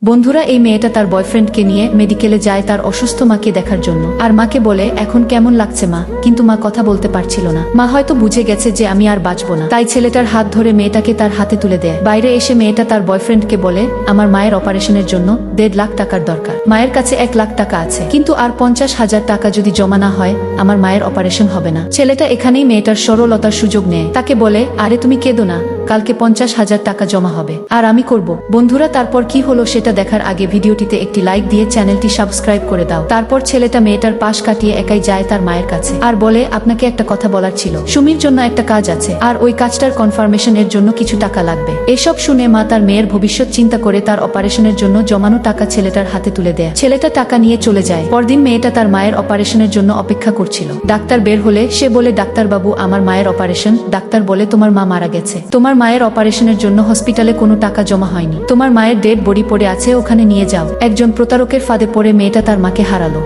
বন্ধুরা, এই মেয়েটা তার বয়ফ্রেন্ডকে নিয়ে মেডিকেলে যায় তার অসুস্থ মাকে দেখার জন্য। আর মাকে বলে, এখন কেমন লাগছে মা? কিন্তু মা কথা বলতে পারছিল না। মা হয়তো বুঝে গেছে যে আমি আর বাঁচবো না, তাই ছেলেটার হাত ধরে মেয়েটাকে তার হাতে তুলে দেয়। বাইরে এসে মেয়েটা তার বয়ফ্রেন্ডকে বলে, আমার মায়ের অপারেশনের জন্য 1.5 লাখ টাকার দরকার। মায়ের কাছে 1 লাখ টাকা আছে, কিন্তু আর 50,000 টাকা যদি জমা না হয় আমার মায়ের অপারেশন হবে না। ছেলেটা এখানেই মেয়েটার সরলতার সুযোগ নেয়। তাকে বলে, আরে তুমি কেঁদো না, কালকে 50,000 টাকা জমা হবে আর আমি করব। বন্ধুরা, তারপর কি হলো সেটা দেখার আগে ভিডিওটিতে একটি লাইক দিয়ে চ্যানেলটি সাবস্ক্রাইব করে দাও। তারপর ছেলেটা মেয়েটার পাশ কাটিয়ে একাই যায় তার মায়ের কাছে আর বলে, আপনাকে একটা কথা বলার ছিল। সুমির জন্য একটা কাজ আছে আর ওই কাজটার কনফার্মেশনের জন্য কিছু টাকা লাগবে। এসব শুনে মা তার মেয়ের ভবিষ্যৎ চিন্তা করে তার অপারেশনের জন্য জমানো টাকা ছেলেটার হাতে তুলে দেয়। ছেলেটা টাকা নিয়ে চলে যায়। পরদিন মেয়েটা তার মায়ের অপারেশনের জন্য অপেক্ষা করছিল। ডাক্তার বের হলে সে বলে, ডাক্তার বাবু, আমার মায়ের অপারেশন। ডাক্তার বলে, তোমার মা মারা গেছে। তোমার মায়ের অপারেশনের জন্য হসপিটালে কোনো টাকা জমা হয়নি। তোমার মায়ের ডেড বডি পড়ে আছে, ওখানে নিয়ে যাও। একজন প্রতারকের ফাঁদে পড়ে মেয়েটা তার মাকে হারালো।